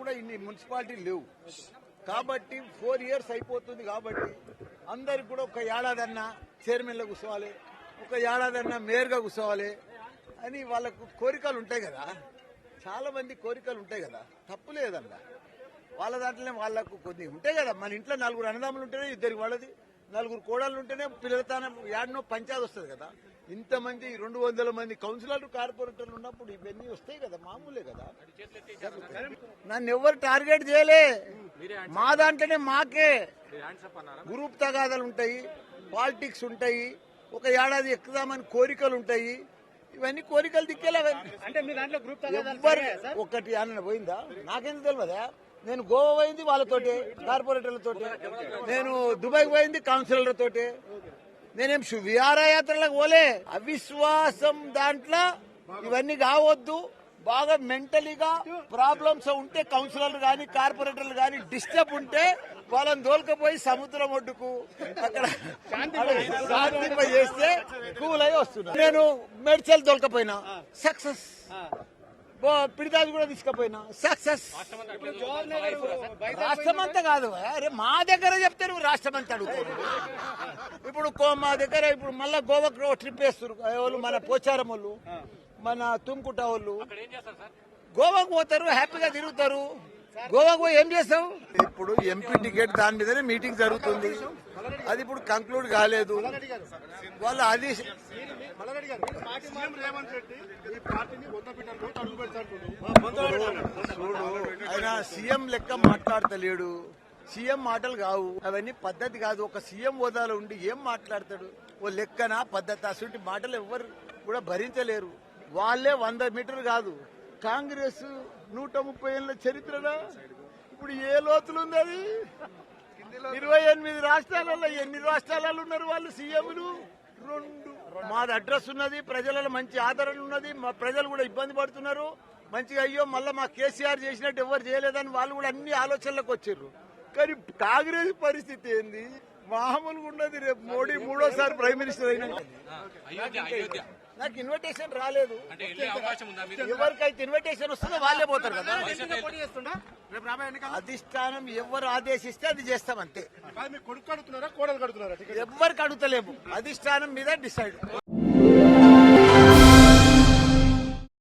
కూడా ఇన్ని మున్సిపాలిటీలు లేవు కాబట్టి 4 years అయిపోతుంది కాబట్టి అందరికి కూడా ఒక ఏడాదన్నా చైర్మన్లో కూర్చోవాలి, ఒక ఏడాదన్నా మేయర్గా కూర్చోవాలి అని వాళ్ళకు కోరికలు ఉంటాయి కదా. చాలా మంది కోరికలు ఉంటాయి కదా, తప్పు లేదన్నా. వాళ్ళ దాంట్లోనే వాళ్ళకు కొన్ని ఉంటాయి కదా. మన ఇంట్లో 4 అన్నదమ్ములు ఉంటేనే ఇద్దరికి వాళ్ళది, 4 కోడళ్ళు ఉంటేనే పిల్లలతనం యాడనో పంచాయతీ వస్తుంది కదా. ఇంతమంది 200 మంది కౌన్సిలర్లు కార్పొరేటర్లు ఉన్నప్పుడు ఇవన్నీ వస్తాయి కదా, మామూలే కదా. నన్ను ఎవరు టార్గెట్ చేయలే, మా దాంట్లోనే మాకే గ్రూప్ తగాదాలు ఉంటాయి, పాలిటిక్స్ ఉంటాయి, ఒక ఏడాది ఎక్కుదామని కోరికలు ఉంటాయి. ఇవన్నీ కోరికలు దిక్కేలా ఒకటి అన్న పోయిందా నాకెందుకు తెలియదా. నేను గోవా పోయింది వాళ్ళతోటి కార్పొరేటర్లతోటి, నేను దుబాయ్ పోయింది కౌన్సిలర్లతోటి. నేనేం విహారయాత్రలకు పోలే. అవిశ్వాసం దాంట్లో ఇవన్నీ కావద్దు. బాగా మెంటలీగా ప్రాబ్లమ్స్ ఉంటే కౌన్సిలర్లు గాని కార్పొరేటర్లు గాని డిస్టర్బ్ ఉంటే వాళ్ళని దోల్కపోయి సముద్రం ఒడ్డుకు అక్కడ శాంతింప చేస్తే కూల్ అయి వస్తున్నా. నేను మెడ్చల్ దొరకపోయినా సక్సెస్, పిడిదాది కూడా తీసుకుపోయినా సక్సెస్. రాష్ట్రం అంతా కాదు, అరే మా దగ్గర చెప్తే నువ్వు రాష్ట్రం అంతా అడుగుతావు. ఇప్పుడు మా దగ్గర ఇప్పుడు మళ్ళా గోవాకు ట్రిప్ వేస్తారు వాళ్ళు, మన పోచారం వాళ్ళు, మన తుమ్కుట వాళ్ళు గోవాకు పోతారు, హ్యాపీగా తిరుగుతారు. గోవాకు పోయి ఏం చేస్తావు? ఇప్పుడు ఎంపీ టికెట్ దాని మీదనే మీటింగ్ జరుగుతుంది, అది ఇప్పుడు కంక్లూడ్ కాలేదు. వాళ్ళు అది చూడు, ఆయన సీఎం లెక్క మాట్లాడతలేడు. సీఎం మాటలు కావు అవన్నీ, పద్ధతి కాదు. ఒక సీఎం హోదాలో ఉండి ఏం మాట్లాడతాడు? ఓ లెక్కన పద్ధతి అసలు మాటలు ఎవ్వరు కూడా భరించలేరు. వాళ్ళే 100 మీటర్లు కాదు, కాంగ్రెస్ 130 ఏళ్ల చరిత్రలో ఇప్పుడు ఏ లోతులు ఉంది అది? 28 రాష్ట్రాలలో ఎన్ని రాష్ట్రాలలో ఉన్నారు వాళ్ళు సీఎంలు? 2. మాది అడ్రస్ ఉన్నది, ప్రజలలో మంచి ఆదరణ ఉన్నది, మా ప్రజలు కూడా ఇబ్బంది పడుతున్నారు. మంచిగా అయ్యో మళ్ళీ మా కేసీఆర్ చేసినట్టు ఎవరు చేయలేదని వాళ్ళు కూడా అన్ని ఆలోచనలకు వచ్చారు. కానీ కాంగ్రెస్ పరిస్థితి ఏంది? మామూలుగా ఉన్నది. రేపు మోడీ 3వ ప్రైమ్ మినిస్టర్ అయినా నాకు ఇన్విటేషన్ రాలేదు. ఎవరికైతే ఇన్విటేషన్ వస్తుందో వాళ్ళే పోతారు కదా. అధిష్టానం ఎవరు ఆదేశిస్తే అది చేస్తాం అంతే. ఎవరికి అడుగుతలేము, అధిష్టానం మీద డిసైడ్.